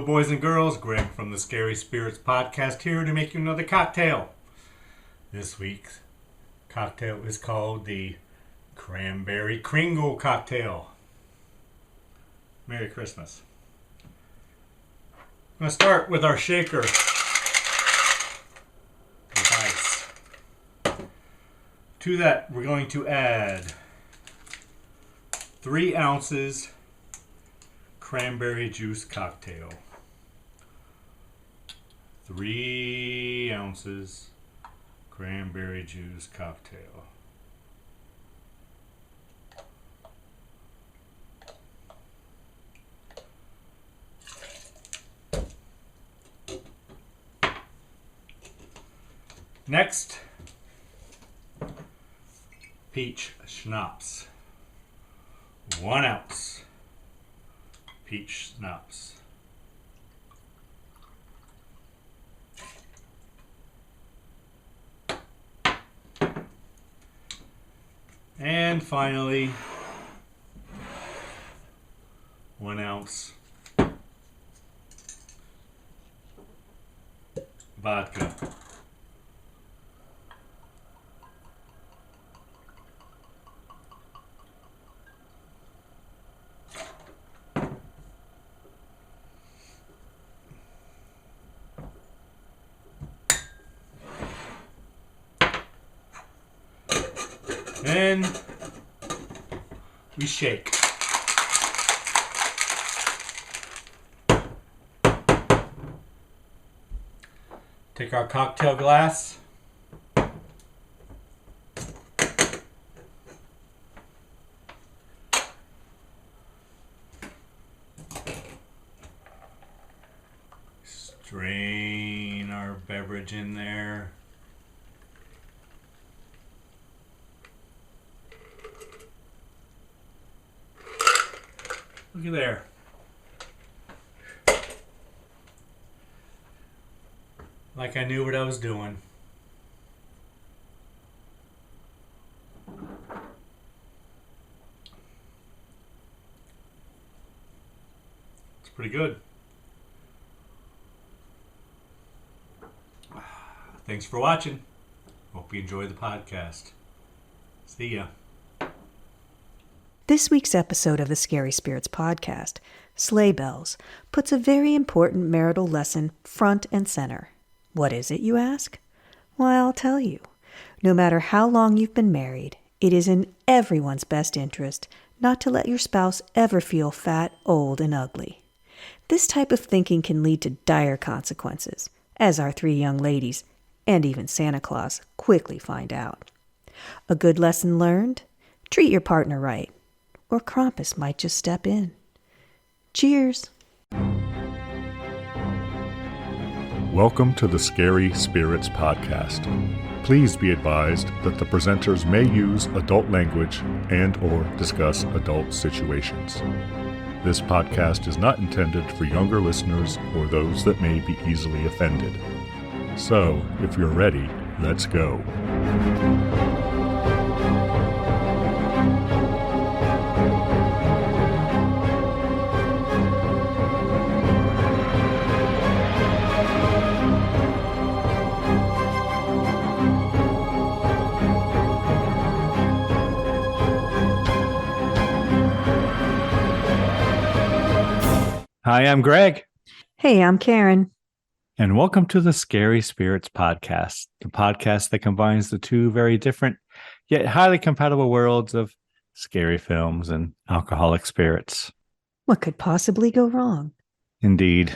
boys and girls. Greg from the Scary Spirits podcast here to make you another cocktail. This week's cocktail is called the Cranberry Kringle cocktail. Merry Christmas. I'm going to start with our shaker with ice. To that, we're going to add 3 ounces cranberry juice cocktail. 3 ounces cranberry juice cocktail. Next, peach schnapps. 1 ounce peach schnapps. And finally, 1 ounce vodka. Then we shake. Take our cocktail glass. Strain our beverage in there. Look at there. Like I knew what I was doing. It's pretty good. Thanks for watching. Hope you enjoy the podcast. See ya. This week's episode of the Scary Spirits podcast, Sleigh Bells, puts a very important marital lesson front and center. What is it, you ask? Well, I'll tell you. No matter how long you've been married, it is in everyone's best interest not to let your spouse ever feel fat, old, and ugly. This type of thinking can lead to dire consequences, as our 3 young ladies, and even Santa Claus, quickly find out. A good lesson learned? Treat your partner right, or Krampus might just step in. Cheers! Welcome to the Scary Spirits podcast. Please be advised that the presenters may use adult language and or discuss adult situations. This podcast is not intended for younger listeners or those that may be easily offended. So, if you're ready, let's go. Hi, I'm Greg. Hey, I'm Karen. And welcome to the Scary Spirits podcast, the podcast that combines the 2 very different yet highly compatible worlds of scary films and alcoholic spirits. What could possibly go wrong? Indeed.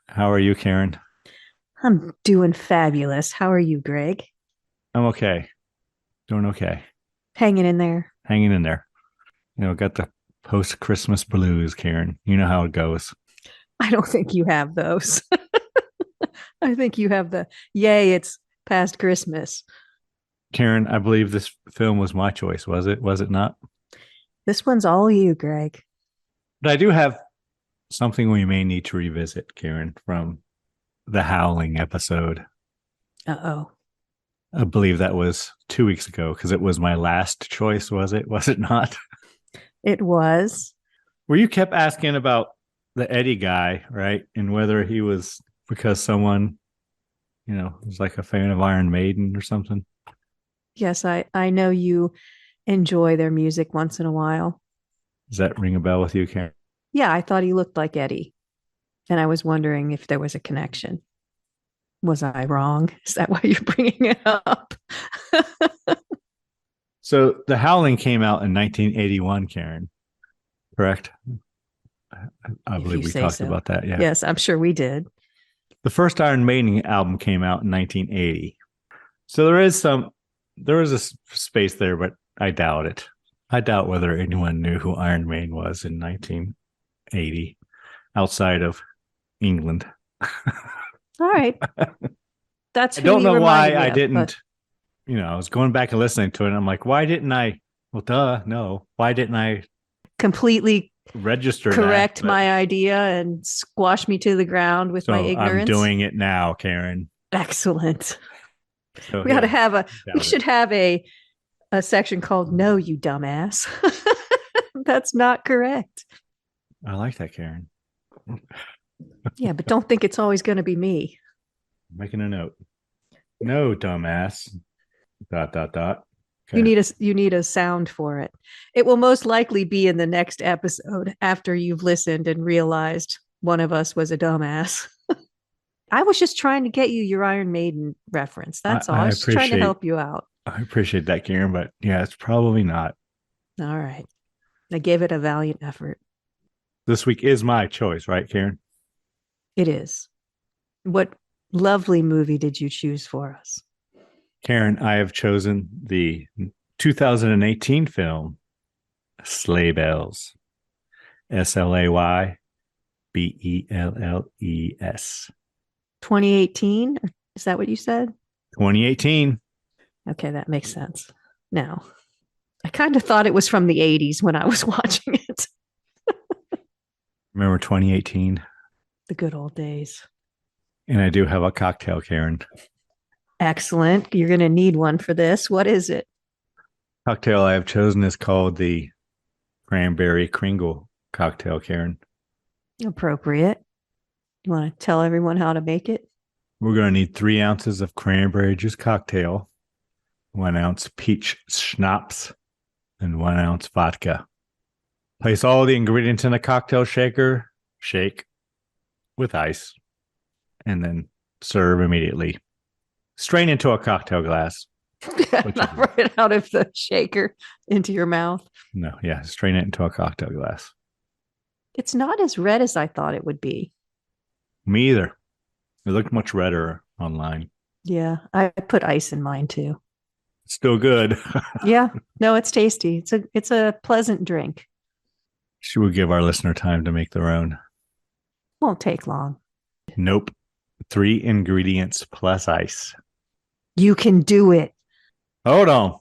How are you, Karen? I'm doing fabulous. How are you, Greg? I'm okay. Doing okay. Hanging in there. Hanging in there. You know, got the post-Christmas blues, Karen. You know how it goes. I don't think you have those. I think you have the, yay, it's past Christmas. Karen, I believe this film was my choice, was it? Was it not? This one's all you, Greg. But I do have something we may need to revisit, Karen, from the Howling episode. Uh-oh. I believe that was 2 weeks ago because it was my last choice, was it? Was it not? It was. Where you kept asking about the Eddie guy, right? And whether he was because someone, was like a fan of Iron Maiden or something. Yes, I know you enjoy their music once in a while. Does that ring a bell with you, Karen? Yeah, I thought he looked like Eddie. And I was wondering if there was a connection. Was I wrong? Is that why you're bringing it up? So The Howling came out in 1981, Karen, correct? I If believe you we say talked so. about that. Yeah. Yes, I'm sure we did. The first Iron Maiden album came out in 1980. So there is a space there, but I doubt it. I doubt whether anyone knew who Iron Maiden was in 1980 outside of England. All right. That's I who don't he know why reminded me I of, didn't, but I was going back and listening to it. And I'm like, why didn't I? Well, duh, no. Why didn't I completely register correct that? my idea and squash me to the ground with my ignorance. I'm doing it now, Karen. Excellent. So, we got to have we it. should have a section called "No, you dumbass." That's not correct. I like that, Karen. Yeah, but don't think it's always going to be me. I'm making a note. No, dumbass. ... Okay. You need a sound for it. It will most likely be in the next episode after you've listened and realized one of us was a dumbass. I was just trying to get you your Iron Maiden reference. That's all. I was just trying to help you out. I appreciate that, Karen, but yeah, it's probably not. All right. I gave it a valiant effort. This week is my choice, right, Karen? It is. What lovely movie did you choose for us? Karen, I have chosen the 2018 film Sleigh Bells. SLAYBELLES. 2018? Is that what you said? 2018. Okay, that makes sense. Now, I kind of thought it was from the 80s when I was watching it. Remember 2018? The good old days. And I do have a cocktail, Karen. Excellent. You're going to need one for this. What is it? Cocktail I have chosen is called the Cranberry Kringle cocktail, Karen. Appropriate. You want to tell everyone how to make it? We're going to need 3 ounces of cranberry juice cocktail, 1 ounce peach schnapps, and 1 ounce vodka. Place all the ingredients in a cocktail shaker, shake with ice, and then serve immediately. Strain into a cocktail glass. Not right out of the shaker into your mouth. No, yeah, strain it into a cocktail glass. It's not as red as I thought it would be. Me either. It looked much redder online. Yeah, I put ice in mine too. It's still good. Yeah, no, it's tasty. It's a pleasant drink. Should we give our listener time to make their own? Won't take long. Nope. 3 ingredients plus ice. You can do it. Hold on.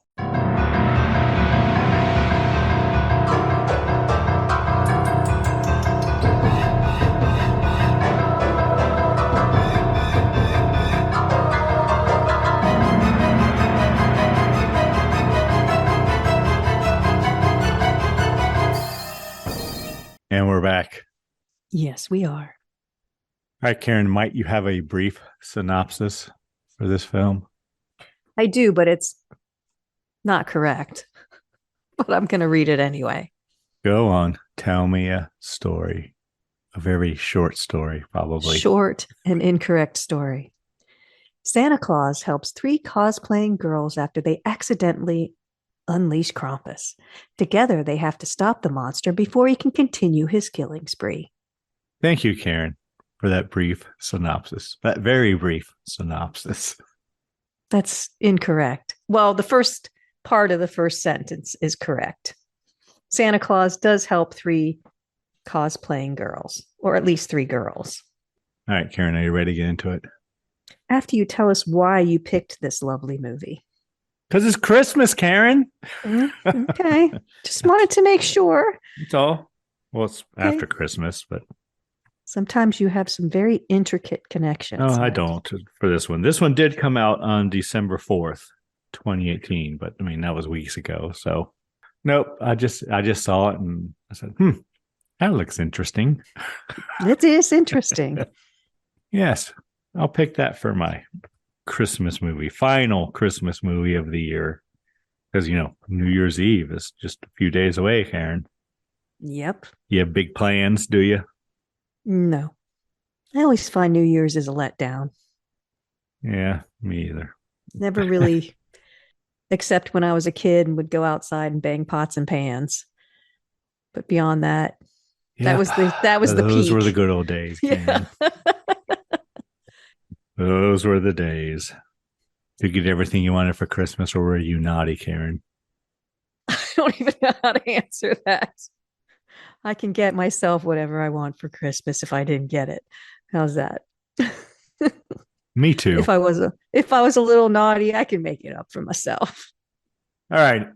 And we're back. Yes, we are. All right, Karen, might you have a brief synopsis for this film? I do, but it's not correct. But I'm going to read it anyway. Go on. Tell me a story. A very short story, probably. Short and incorrect story. Santa Claus helps 3 cosplaying girls after they accidentally unleash Krampus. Together, they have to stop the monster before he can continue his killing spree. Thank you, Karen, for that brief synopsis. That very brief synopsis. That's incorrect. Well, the first part of the first sentence is correct. Santa Claus does help 3 cosplaying girls, or at least 3 girls. All right, Karen, are you ready to get into it? After you tell us why you picked this lovely movie. Because it's Christmas, Karen. Okay. Just wanted to make sure. That's all. Well, it's after Christmas, but sometimes you have some very intricate connections. No, I don't for this one. This one did come out on December 4th, 2018, but I mean, that was weeks ago. So nope, I just saw it and I said, That looks interesting. It is interesting. Yes, I'll pick that for my Christmas movie, final Christmas movie of the year. Because, New Year's Eve is just a few days away, Karen. Yep. You have big plans, do you? No. I always find New Year's is a letdown. Yeah, me either. Never really, except when I was a kid and would go outside and bang pots and pans. But beyond that, that was the peak. Those were the good old days, Karen. Yeah. Those were the days. Did you get everything you wanted for Christmas, or were you naughty, Karen? I don't even know how to answer that. I can get myself whatever I want for Christmas if I didn't get it. How's that? Me too. If I was a little naughty, I can make it up for myself. All right,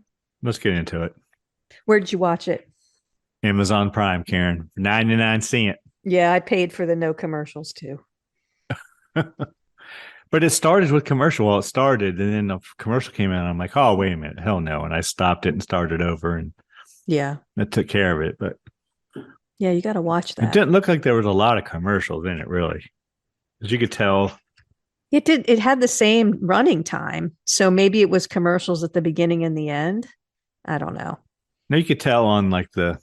let's get into it. Where did you watch it? Amazon Prime, Karen, 99 cents. Yeah, I paid for the no commercials too. But it started with commercial. Well, it started, and then the commercial came out. And I'm like, oh, wait a minute. Hell no. And I stopped it and started over, and yeah, that took care of it. But yeah, you got to watch that. It didn't look like there was a lot of commercials in it, really. As you could tell. It did. It had the same running time. So maybe it was commercials at the beginning and the end. I don't know. Now you could tell on like the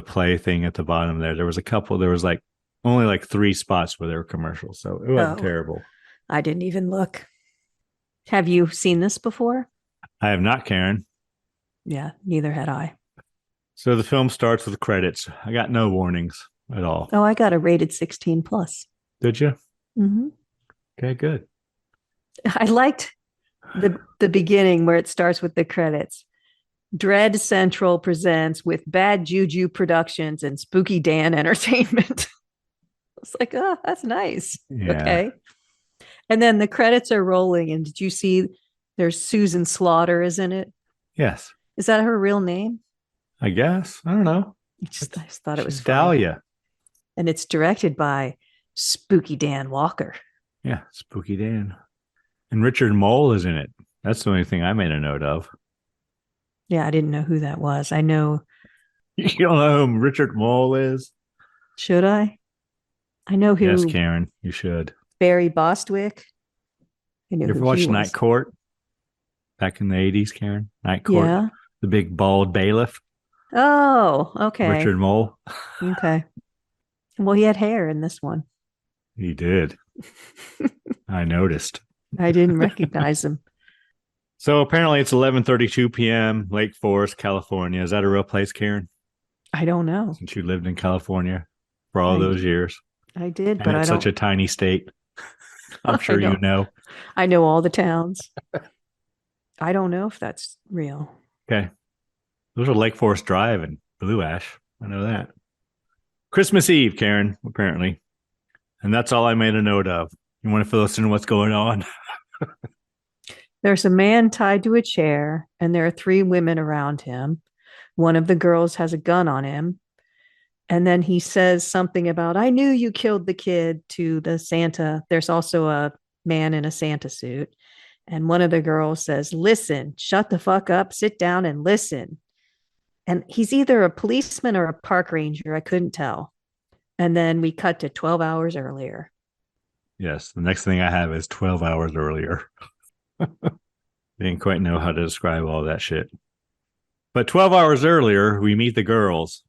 play thing at the bottom there. There was only like 3 spots where there were commercials. So it wasn't terrible. I didn't even look. Have you seen this before? I have not, Karen. Yeah, neither had I. So the film starts with credits. I got no warnings at all. Oh, I got a rated 16 plus. Did you? Mm-hmm. Okay, good. I liked the beginning where it starts with the credits. Dread Central presents with Bad Juju Productions and Spooky Dan Entertainment. It's like, oh, that's nice. Yeah. Okay. And then the credits are rolling. And did you see there's Susan Slaughter is in it? Yes. Is that her real name? I guess. I don't know. I just thought it was Dahlia. funny. And it's directed by Spooky Dan Walker. Yeah, Spooky Dan. And Richard Moll is in it. That's the only thing I made a note of. Yeah, I didn't know who that was. I know. You don't know who Richard Moll is? Should I? I know who. Yes, Karen, you should. Barry Bostwick. You ever watched Night Court? Back in the 80s, Karen? Night Court. Yeah. The big bald bailiff. Oh, okay. Richard Moll. Okay. Well, he had hair in this one. He did. I noticed. I didn't recognize him. So apparently it's 11:32 p.m., Lake Forest, California. Is that a real place, Karen? I don't know. Since you lived in California for all those years. I did, and but it's such a tiny state. I'm sure you know. I know all the towns. I don't know if that's real. Okay. Those are Lake Forest Drive and Blue Ash. I know that. Christmas Eve, Karen, apparently. And that's all I made a note of. You want to fill us in what's going on? There's a man tied to a chair, and there are 3 women around him. One of the girls has a gun on him. And then he says something about, I knew you killed the kid to the Santa. There's also a man in a Santa suit. And one of the girls says, listen, shut the fuck up, sit down and listen. And he's either a policeman or a park ranger. I couldn't tell. And then we cut to 12 hours earlier. Yes. The next thing I have is 12 hours earlier. Didn't quite know how to describe all that shit. But 12 hours earlier, we meet the girls.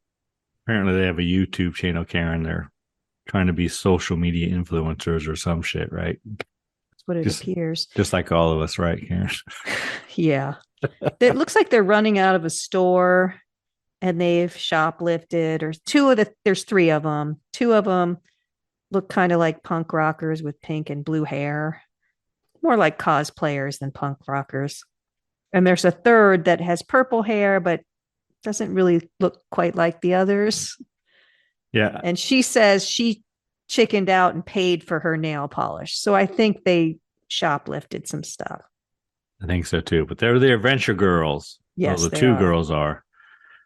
Apparently they have a YouTube channel, Karen. They're trying to be social media influencers or some shit, right? That's what it appears. Just like all of us, right, Karen? Yeah. It looks like they're running out of a store and they've shoplifted, or there's 3 of them. 2 of them look kind of like punk rockers with pink and blue hair. More like cosplayers than punk rockers. And there's a 3rd that has purple hair, but doesn't really look quite like the others. Yeah. And she says she chickened out and paid for her nail polish. So I think they shoplifted some stuff. I think so too. But they're the adventure girls. Yes, well, the 2 girls are.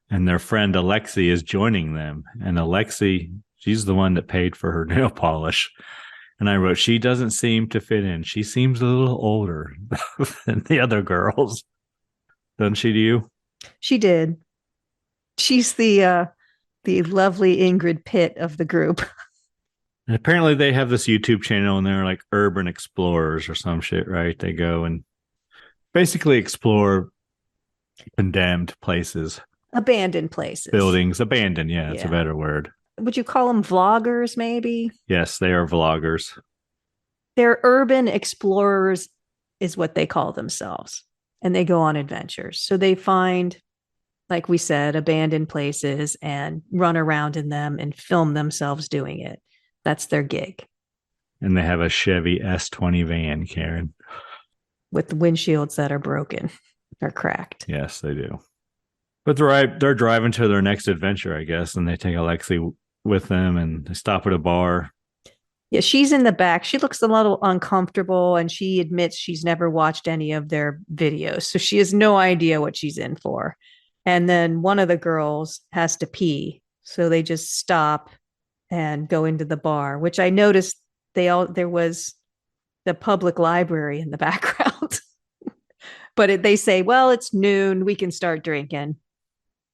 And their friend Alexi is joining them. And Alexi, she's the one that paid for her nail polish. And I wrote, she doesn't seem to fit in. She seems a little older than the other girls. Doesn't she to you? She did. She's the The lovely Ingrid Pitt of the group. And apparently they have this YouTube channel and they're like urban explorers or some shit, right? They go and basically explore condemned places. Abandoned places. Buildings. Abandoned, yeah, it's a better word. Would you call them vloggers, maybe? Yes, they are vloggers. They're urban explorers is what they call themselves. And they go on adventures. So they find, like we said, abandoned places and run around in them and film themselves doing it. That's their gig. And they have a Chevy S20 van, Karen. With windshields that are broken or cracked. Yes, they do. But they're driving to their next adventure, I guess, and they take Alexi with them and they stop at a bar. Yeah, she's in the back. She looks a little uncomfortable and she admits she's never watched any of their videos. So she has no idea what she's in for. And then one of the girls has to pee. So they just stop and go into the bar, which I noticed there was the public library in the background. But they say, well, it's noon. We can start drinking.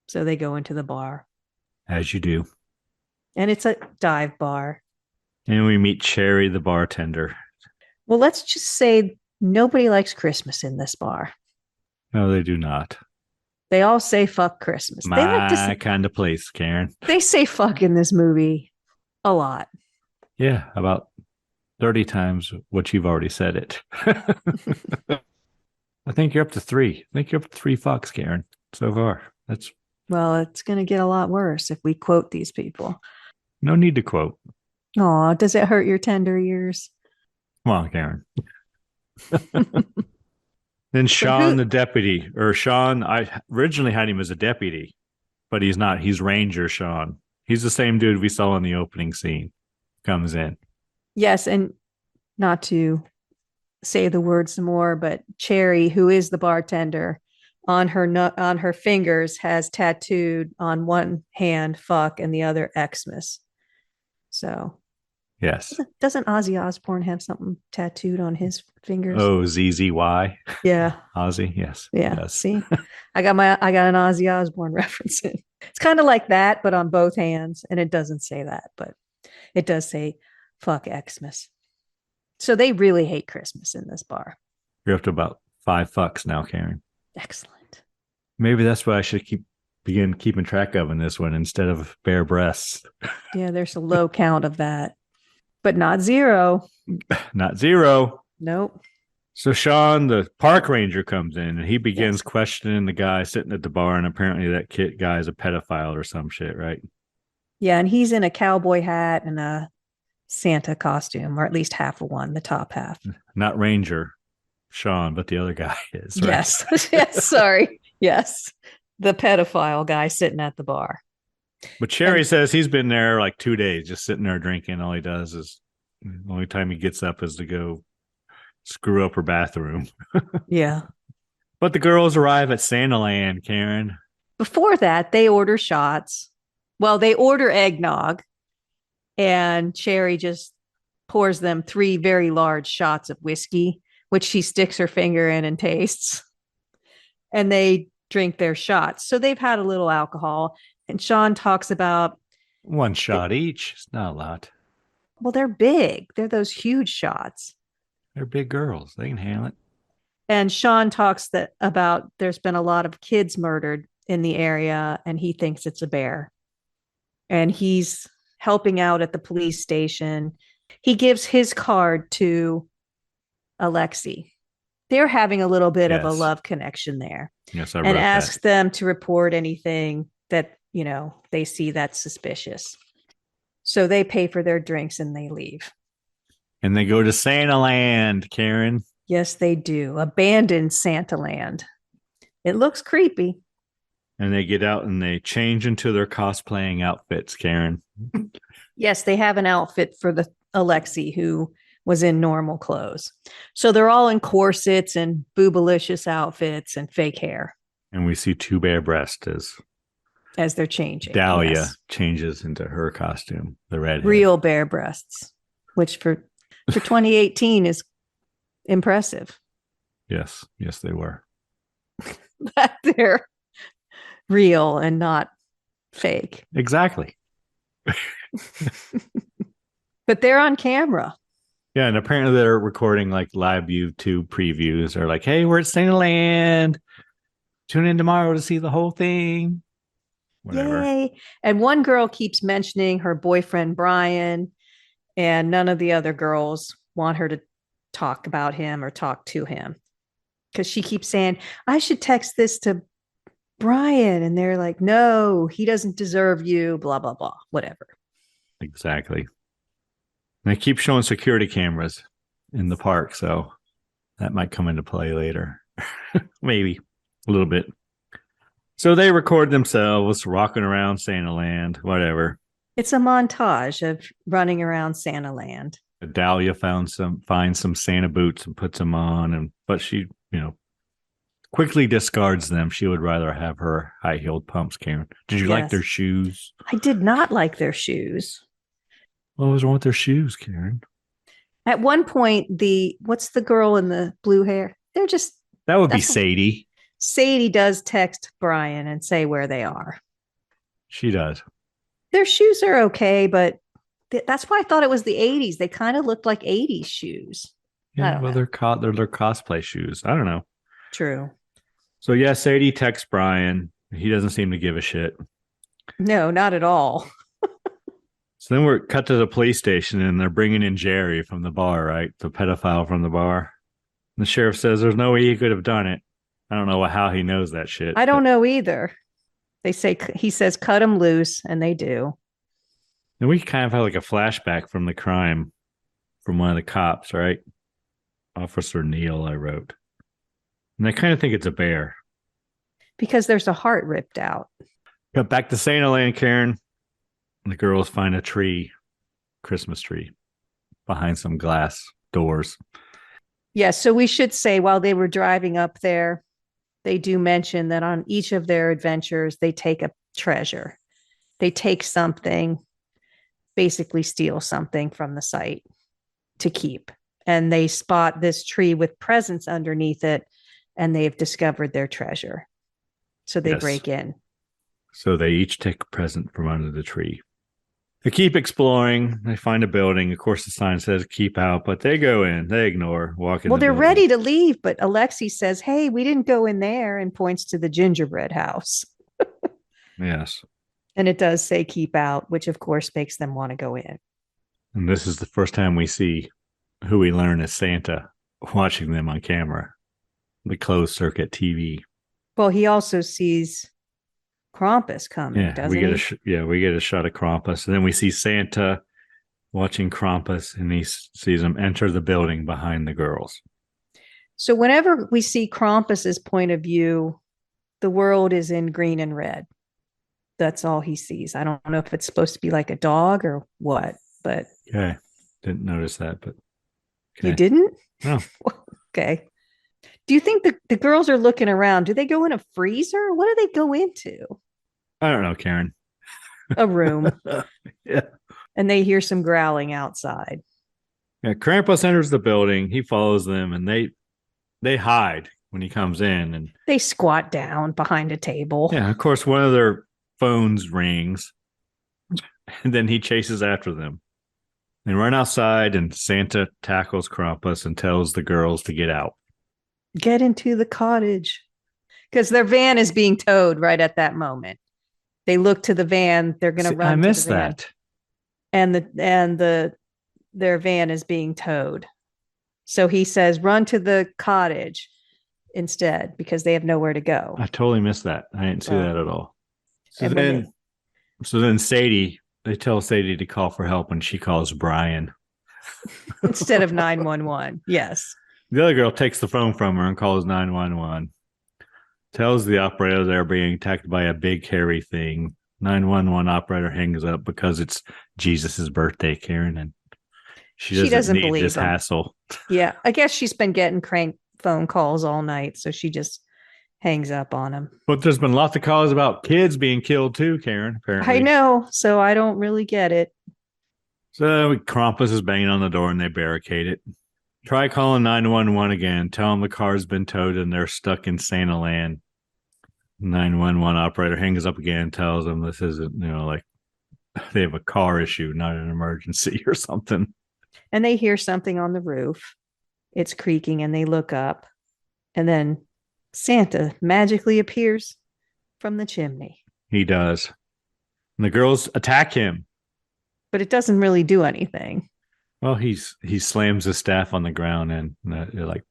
So they go into the bar. As you do. And it's a dive bar. And we meet Cherry, the bartender. Well, let's just say nobody likes Christmas in this bar. No, they do not. They all say fuck Christmas. My they like kind of place, Karen. They say fuck in this movie a lot. Yeah, about 30 times what you've already said it. I think you're up to 3. I think you're up to 3 fucks, Karen, so far. Well, it's going to get a lot worse if we quote these people. No need to quote. Oh, does it hurt your tender ears? Come on, Karen. Then Sean, the deputy, or Sean, I originally had him as a deputy, but he's not. He's Ranger Sean. He's the same dude we saw in the opening scene. Comes in. Yes, and not to say the word some more, but Cherry, who is the bartender, on her fingers has tattooed on one hand fuck and the other Xmas. So yes, doesn't Ozzy Osbourne have something tattooed on his fingers? Oh, ZZY. Yeah, Ozzy. Yes. Yeah. Yes. See, I got an Ozzy Osbourne reference in. It's kind of like that, but on both hands, and it doesn't say that, but it does say fuck Xmas. So they really hate Christmas in this bar. You're up to about 5 fucks now, Karen. Excellent. Maybe that's what I should begin keeping track of in this one instead of bare breasts. Yeah, there's a low count of that, but not 0. Not 0. Nope. So Sean, the park ranger, comes in and he begins questioning the guy sitting at the bar, and apparently that kid guy is a pedophile or some shit, right? Yeah, and he's in a cowboy hat and a Santa costume, or at least half of one, the top half. Not Ranger Sean, but the other guy is, right? Yes. Yes, sorry. Yes. The pedophile guy sitting at the bar. But Cherry says he's been there like 2 days, just sitting there drinking. All he does is, the only time he gets up is to go screw up her bathroom. Yeah. But the girls arrive at Santaland, Karen. Before that, they order shots. Well, they order eggnog, and Cherry just pours them 3 very large shots of whiskey, which she sticks her finger in and tastes. And they drink their shots. So they've had a little alcohol. And Sean talks about 1 shot each. It's not a lot. Well, they're big. They're those huge shots. They're big girls. They can handle it. And Sean talks about there's been a lot of kids murdered in the area, and he thinks it's a bear. And he's helping out at the police station. He gives his card to Alexi. They're having a little bit of a love connection there. Yes, I wrote and that. asks them to report anything that, they see that's suspicious. So they pay for their drinks and they leave. And they go to Santaland, Karen. Yes, they do. Abandoned Santaland. It looks creepy. And they get out and they change into their cosplaying outfits, Karen. Yes, they have an outfit for the Alexi, who was in normal clothes. So they're all in corsets and boobalicious outfits and fake hair. And we see 2 bare breasts as they're changing. Dahlia changes into her costume, the red real bare breasts, which for 2018 is impressive. Yes, they were. That they're real and not fake. Exactly. But they're on camera. Yeah, and apparently they're recording like live YouTube previews. They're like, hey, we're at Land. Tune in tomorrow to see the whole thing. Whatever. Yay. And one girl keeps mentioning her boyfriend, Brian, and none of the other girls want her to talk about him or talk to him. Because she keeps saying, I should text this to Brian. And they're like, no, he doesn't deserve you, blah, blah, blah, whatever. Exactly. And they keep showing security cameras in the park, so that might come into play later. Maybe a little bit. So they record themselves walking around Santa Land, whatever. It's a montage of running around Santa Land. Dahlia finds some Santa boots and puts them on, but she, quickly discards them. She would rather have her high-heeled pumps, Karen. Did you like their shoes? I did not like their shoes. What was wrong with their shoes, Karen? At one point, what's the girl in the blue hair? That would be Sadie. Sadie does text Brian and say where they are. She does. Their shoes are okay, but that's why I thought it was the 80s. They kind of looked like 80s shoes. Yeah, well, they're their cosplay shoes. I don't know. True. So yeah, Sadie texts Brian. He doesn't seem to give a shit. No, not at all. So then we're cut to the police station, and they're bringing in Jerry from the bar, right? The pedophile from the bar. And the sheriff says there's no way he could have done it. I don't know how he knows that shit. I don't know either. He says, cut him loose, and they do. And we kind of have like a flashback from the crime from one of the cops, right? Officer Neal, I wrote. And I kind of think it's a bear. Because there's a heart ripped out. Got back to Santa Land, Karen. And the girls find a tree, Christmas tree, behind some glass doors. Yeah, so we should say while they were driving up there, they do mention that on each of their adventures, they take a treasure. They take something, basically steal something from the site to keep. And they spot this tree with presents underneath it, and they've discovered their treasure. So they break in. So they each take a present from under the tree. They keep exploring. They find a building. Of course, the sign says keep out, but they go in. They ignore, walk in. Well, they're ready to leave, but Alexi says, hey, we didn't go in there, and points to the gingerbread house. Yes. And it does say keep out, which of course makes them want to go in. And this is the first time we see who we learn is Santa watching them on camera, the closed circuit TV. Well, he also sees Krampus coming, doesn't he? We get a shot of Krampus, and then we see Santa watching Krampus, and he sees him enter the building behind the girls. So whenever we see Krampus's point of view, the world is in green and red. That's all he sees. I don't know if it's supposed to be like a dog or what, but okay, didn't notice that, but okay. You didn't? No. Okay. Do you think the girls are looking around? Do they go in a freezer? What do they go into? I don't know, Karen. A room. Yeah. And they hear some growling outside. Yeah, Krampus enters the building. He follows them, and they hide when he comes in. And they squat down behind a table. Yeah, of course, one of their phones rings, and then he chases after them. They run outside, and Santa tackles Krampus and tells the girls to get out. Get into the cottage. Because their van is being towed right at that moment. They look to the van. They're going to run. I missed that. And their van is being towed. So he says, run to the cottage instead, because they have nowhere to go. I totally missed that. I didn't see that at all. So then Sadie, they tell Sadie to call for help, and she calls Brian. Instead of 911. Yes. The other girl takes the phone from her and calls 911. Tells the operator they're being attacked by a big hairy thing. 911 operator hangs up because it's Jesus's birthday, Karen, and she doesn't need believe this hassle. Yeah, I guess she's been getting crank phone calls all night, so she just hangs up on him. But there's been lots of calls about kids being killed too, Karen, apparently. I know, so I don't really get it. So Krampus is banging on the door, and they barricade it. Try calling 911 again. Tell them the car's been towed and they're stuck in Santa Land. 911 operator hangs up again and tells them this isn't, like they have a car issue, not an emergency or something. And they hear something on the roof. It's creaking and they look up. And then Santa magically appears from the chimney. He does. And the girls attack him. But it doesn't really do anything. Well, he slams his staff on the ground and it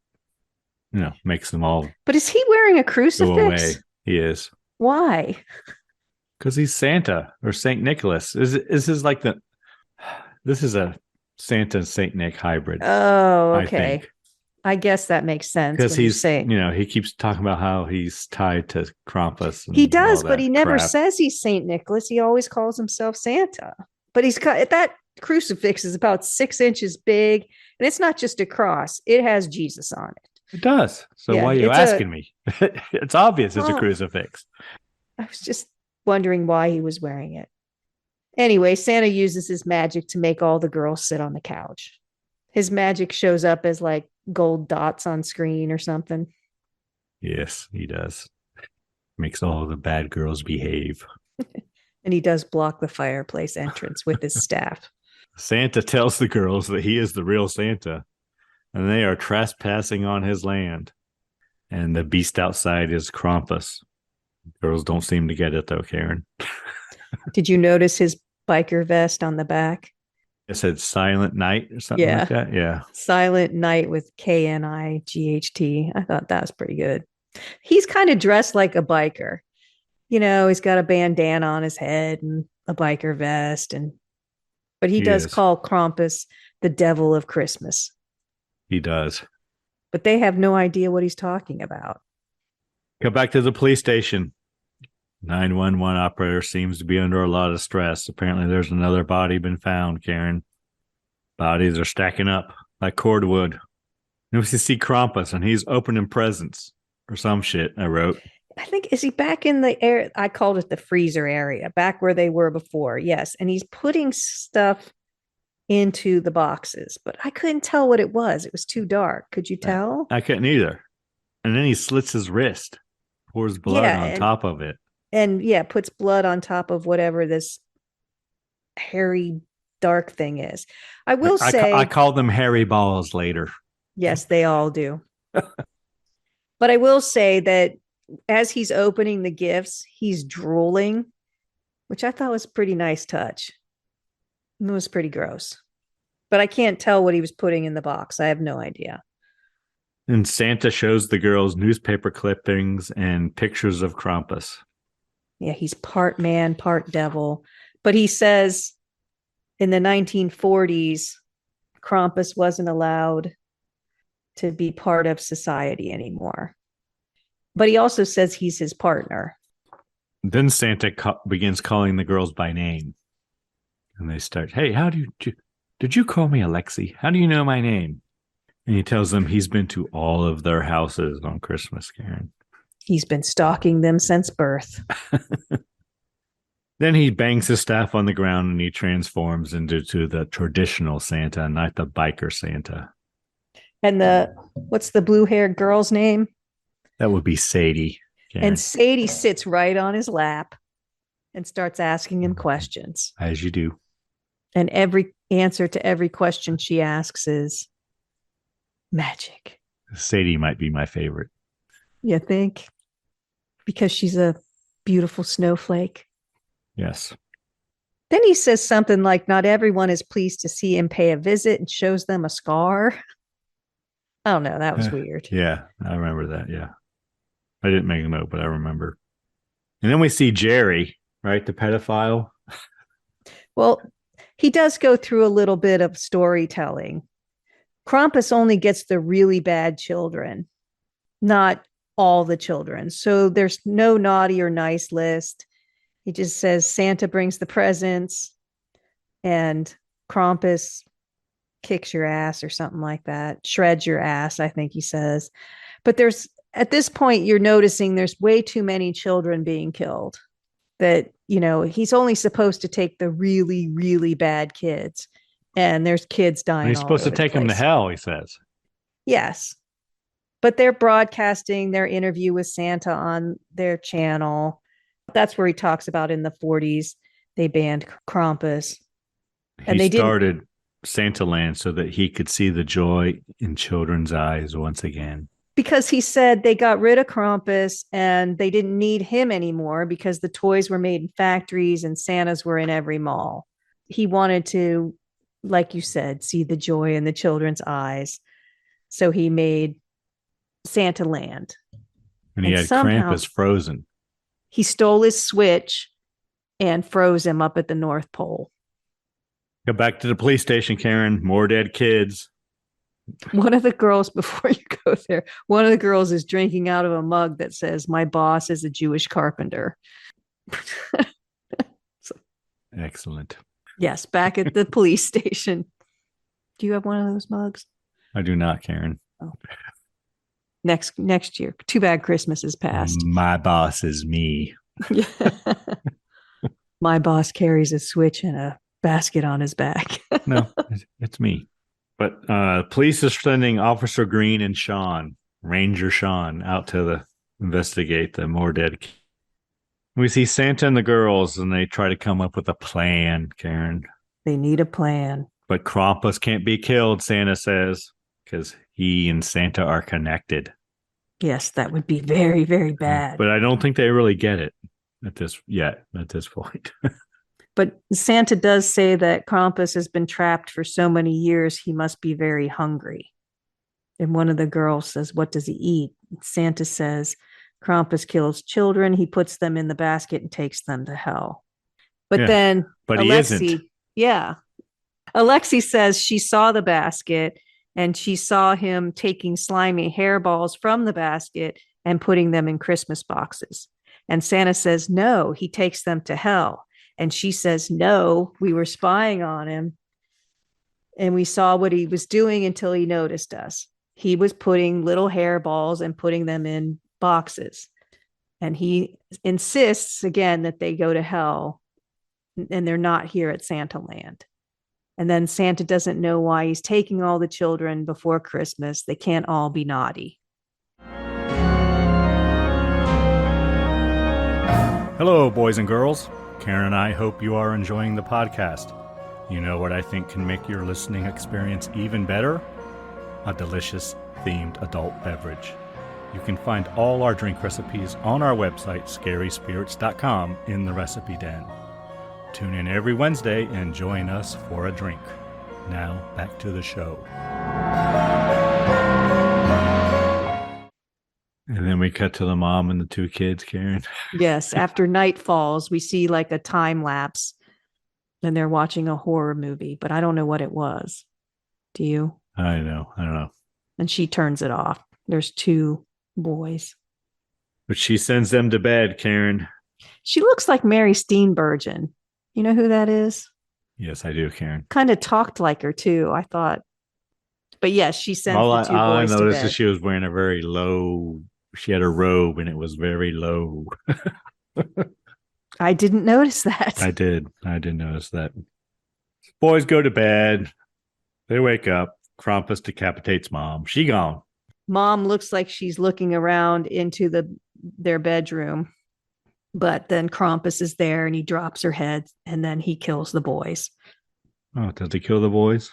makes them all. But is he wearing a go crucifix? away. He is. Why? Because he's Santa or Saint Nicholas. This is a Santa and Saint Nick hybrid. Oh, okay. I guess that makes sense. Because he keeps talking about how he's tied to Krampus. He does, but he never says he's Saint Nicholas. He always calls himself Santa. But that crucifix is about 6 inches big, and it's not just a cross. It has Jesus on it. It does. So why are you asking me? It's obvious it's a crucifix. I was just wondering why he was wearing it. Anyway, Santa uses his magic to make all the girls sit on the couch. His magic shows up as like gold dots on screen or something. Yes, he does. Makes all the bad girls behave. And he does block the fireplace entrance with his staff. Santa tells the girls that he is the real Santa, and they are trespassing on his land. And the beast outside is Krampus. Girls don't seem to get it, though, Karen. Did you notice his biker vest on the back? It said Silent Night or something like that. Yeah. Silent Night with KNIGHT. I thought that was pretty good. He's kind of dressed like a biker. He's got a bandana on his head and a biker vest. But he does call Krampus the devil of Christmas. He does. But they have no idea what he's talking about. Go back to the police station. 911 operator seems to be under a lot of stress. Apparently there's another body been found, Karen. Bodies are stacking up like cordwood. And we see Krampus, and he's opening presents or some shit, I wrote. I think, is he back in the air? I called it the freezer area, back where they were before. Yes. And he's putting stuff into the boxes, but I couldn't tell what it was. It was too dark. Could you tell? I couldn't either. And then he slits his wrist, pours blood on top of it. And puts blood on top of whatever this hairy dark thing is. I will say, I call them hairy balls later. Yes, they all do. But I will say that as he's opening the gifts, he's drooling, which I thought was a pretty nice touch. It was pretty gross. But I can't tell what he was putting in the box. I have no idea. And Santa shows the girls newspaper clippings and pictures of Krampus. Yeah, he's part man, part devil. But he says in the 1940s, Krampus wasn't allowed to be part of society anymore. But he also says he's his partner. Then Santa begins calling the girls by name. And they start, hey, did you call me Alexi? How do you know my name? And he tells them he's been to all of their houses on Christmas, Karen. He's been stalking them since birth. Then he bangs his staff on the ground and he transforms into the traditional Santa, not the biker Santa. And what's the blue-haired girl's name? That would be Sadie. Karen. And Sadie sits right on his lap and starts asking him questions. As you do. And every answer to every question she asks is magic. Sadie might be my favorite. You think? Because she's a beautiful snowflake. Yes. Then he says something like, not everyone is pleased to see him pay a visit, and shows them a scar. I don't know. That was weird. Yeah, I remember that. Yeah. I didn't make a note, but I remember. And then we see Jerry, right? The pedophile. Well, he does go through a little bit of storytelling. Krampus only gets the really bad children, not all the children. So there's no naughty or nice list. He just says Santa brings the presents and Krampus kicks your ass or something like that. Shreds your ass, I think he says. But at this point, you're noticing there's way too many children being killed. That, he's only supposed to take the really, really bad kids. And there's kids dying. He's supposed to take them to hell, he says. Yes. But they're broadcasting their interview with Santa on their channel. That's where he talks about in the 40s, they banned Krampus. And He they didn't, started Santaland so that he could see the joy in children's eyes once again. because he said they got rid of Krampus and they didn't need him anymore because the toys were made in factories and Santas were in every mall. He wanted to, like you said, see the joy in the children's eyes. So he made Santa Land. And he had somehow Krampus frozen. he stole his Switch and froze him up at the North Pole. Go back to the police station, Karen. More dead kids. One of the girls, before you go there, one of the girls is drinking out of a mug that says, "My boss is a Jewish carpenter." Excellent. Yes, back at the police station. Do you have one of those mugs? I do not, Karen. Oh. Next year. Too bad Christmas is past. My boss is me. My boss carries a Switch and a basket on his back. No, it's me. But police is sending Officer Green and Ranger Sean, out to investigate the more dead. We see Santa and the girls, and they try to come up with a plan, Karen. They need a plan. But Krampus can't be killed, Santa says, because he and Santa are connected. Yes, that would be very, very bad. But I don't think they really get it at this point. But Santa does say that Krampus has been trapped for so many years, he must be very hungry. And one of the girls says, "What does he eat?" Santa says, "Krampus kills children. He puts them in the basket and takes them to hell." But then he isn't. Yeah. Alexi says she saw the basket and she saw him taking slimy hairballs from the basket and putting them in Christmas boxes. And Santa says, "No, he takes them to hell." And she says, "No, we were spying on him. And we saw what he was doing until he noticed us. He was putting little hairballs and putting them in boxes." And he insists again that they go to hell and they're not here at Santa Land. And then Santa doesn't know why he's taking all the children before Christmas. They can't all be naughty. Hello, boys and girls. Karen and I hope you are enjoying the podcast. You know what I think can make your listening experience even better? A delicious themed adult beverage. You can find all our drink recipes on our website, scaryspirits.com, in the recipe den. Tune in every Wednesday and join us for a drink. Now, back to the show. And then we cut to the mom and the two kids, Karen. Yes, after night falls, we see like a time lapse and they're watching a horror movie, but I don't know what it was. Do you? I don't know. And she turns it off. There's two boys. But she sends them to bed, Karen. She looks like Mary Steenburgen. You know who that is? Yes, I do, Karen. Kind of talked like her too, I thought. But yes, she sends the two boys to bed. All I noticed is she was wearing a very low, she had a robe and it was very low. I didn't notice that. I did notice that. Boys go to bed. They wake up. Krampus decapitates mom. She gone. Mom looks like she's looking around into their bedroom. But then Krampus is there and he drops her head and then he kills the boys. Oh, does he kill the boys?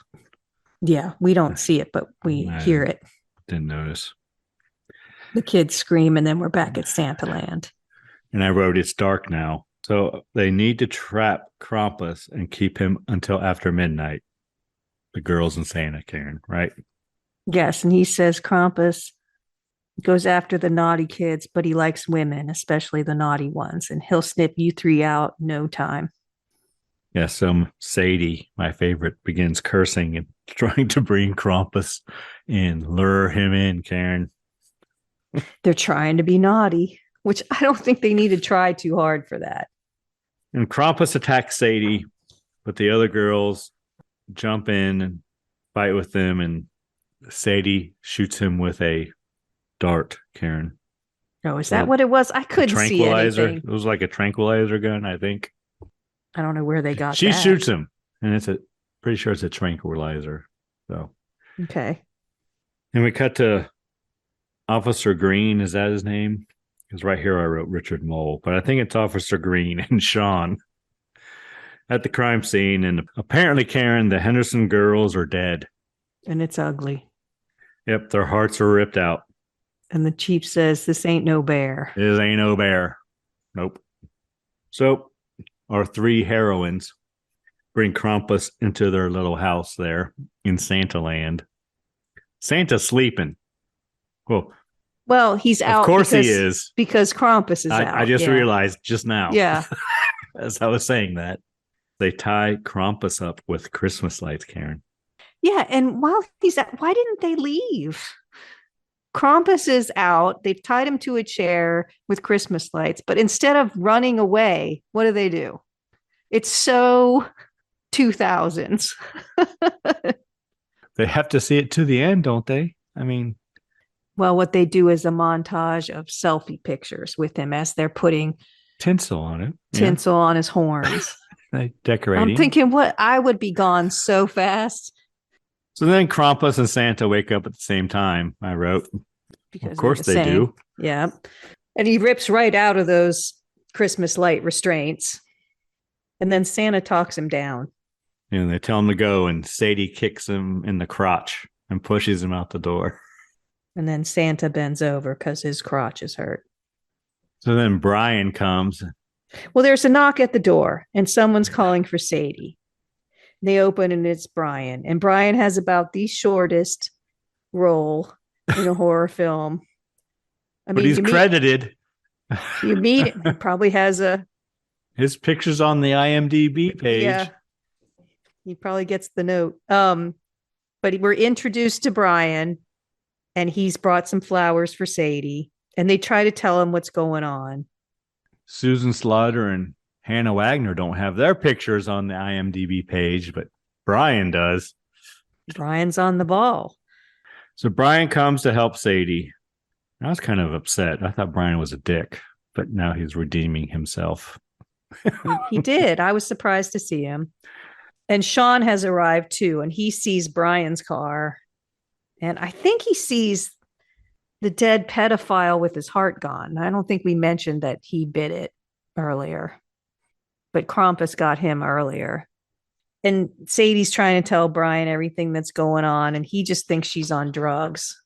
Yeah, we don't see it, but we hear it. Didn't notice. The kids scream and then we're back at Santa Land. And I wrote, "It's dark now." So they need to trap Krampus and keep him until after midnight. The girls and Santa, Karen, right? Yes, and he says Krampus goes after the naughty kids, but he likes women, especially the naughty ones, and he'll snip you three out in no time. Yes, Sadie, my favorite, begins cursing and trying to bring Krampus in, lure him in, Karen. They're trying to be naughty, which I don't think they need to try too hard for that. And Krampus attacks Sadie, but the other girls jump in and fight with them, and Sadie shoots him with a dart, Karen. Oh, is that what it was? I couldn't see anything. It was like a tranquilizer gun, I think. I don't know where they got She that. shoots him, and pretty sure it's a tranquilizer. So okay. and we cut to Officer Green, is that his name? Because right here I wrote Richard Moll, but I think it's Officer Green and Sean at the crime scene. And apparently, Karen, the Henderson girls are dead. And it's ugly. Yep, their hearts are ripped out. And the chief says, this ain't no bear. This ain't no bear. Nope. So our three heroines bring Krampus into their little house there in Santa Land. Santa's sleeping. Well, he's out. Of course he is. Because Krampus is out. I just realized just now. Yeah. As I was saying that. They tie Krampus up with Christmas lights, Karen. Yeah, and while he's out, why didn't they leave? Krampus is out. They've tied him to a chair with Christmas lights, but instead of running away, what do? It's so 2000s. They have to see it to the end, don't they? I mean... Well, what they do is a montage of selfie pictures with him as they're putting tinsel on it. Tinsel on his horns. They decorating. I'm thinking, I would be gone so fast. So then Krampus and Santa wake up at the same time, I wrote. Because of course they do. Yeah. And he rips right out of those Christmas light restraints. And then Santa talks him down. And they tell him to go, and Sadie kicks him in the crotch and pushes him out the door. And then Santa bends over because his crotch is hurt. So then Brian comes. Well, there's a knock at the door, and someone's calling for Sadie. They open, and it's Brian. And Brian has about the shortest role in a horror film. But he's credited. You meet him. He probably has his picture's on the IMDb page. Yeah. He probably gets the note. But we're introduced to Brian, and he's brought some flowers for Sadie. And they try to tell him what's going on. Susan Slaughter and Hannah Wagner don't have their pictures on the IMDb page, but Brian does. Brian's on the ball. So Brian comes to help Sadie. I was kind of upset. I thought Brian was a dick, but now he's redeeming himself. He did. I was surprised to see him. And Sean has arrived too, and he sees Brian's car. And I think he sees the dead pedophile with his heart gone. I don't think we mentioned that he bit it earlier, but Krampus got him earlier. And Sadie's trying to tell Brian everything that's going on, and he just thinks she's on drugs.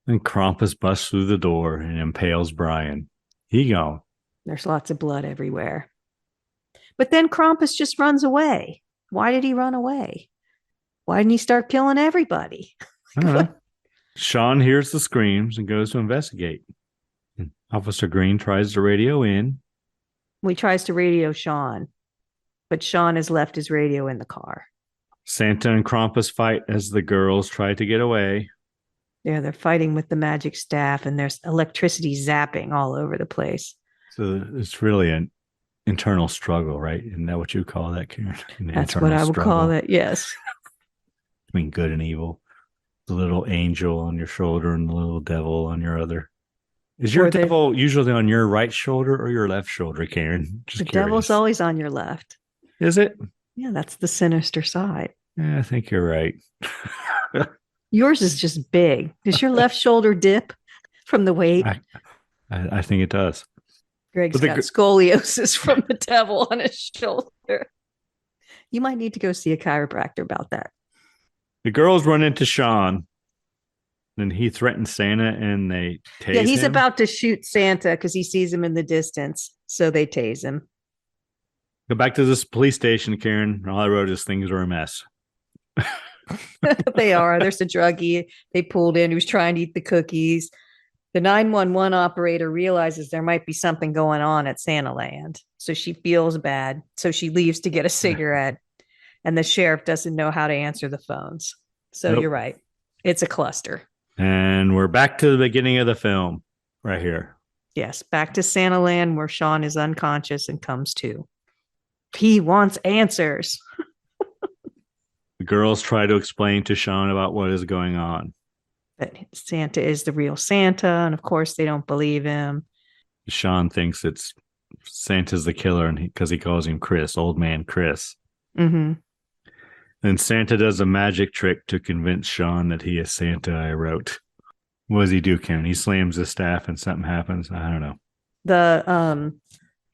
And Krampus busts through the door and impales Brian. He gone. There's lots of blood everywhere. But then Krampus just runs away. Why did he run away? Why didn't he start killing everybody? I don't know. Sean hears the screams and goes to investigate. Officer Green tries to radio in. He tries to radio Sean, but Sean has left his radio in the car. Santa and Krampus fight as the girls try to get away. Yeah, they're fighting with the magic staff, and there's electricity zapping all over the place. So it's really an internal struggle, right? Isn't that what you call that, Karen? That's what I would call it, yes. Between good and evil. The little angel on your shoulder and the little devil on your other. Is your devil usually on your right shoulder or your left shoulder, Karen? The devil's always on your left. Is it? Yeah, that's the sinister side. Yeah, I think you're right. Yours is just big. Does your left shoulder dip from the weight? I think it does. Greg's got scoliosis from the devil on his shoulder. You might need to go see a chiropractor about that. The girls run into Sean, and he threatens Santa, and they tase him. Yeah, he's about to shoot Santa because he sees him in the distance, so they tase him. Go back to this police station, Karen. All I wrote is things are a mess. They are. There's a druggie they pulled in who's trying to eat the cookies. The 911 operator realizes there might be something going on at Santa Land, so she feels bad. So she leaves to get a cigarette. And the sheriff doesn't know how to answer the phones. So You're right. It's a cluster. And we're back to the beginning of the film right here. Yes, back to Santa Land where Sean is unconscious and comes to. He wants answers. The girls try to explain to Sean about what is going on. That Santa is the real Santa. And of course, they don't believe him. Sean thinks it's Santa's the killer because he calls him Chris, old man Chris. Mm-hmm. Then Santa does a magic trick to convince Sean that he is Santa, I wrote. What does he do, Karen? He slams his staff and something happens. I don't know. The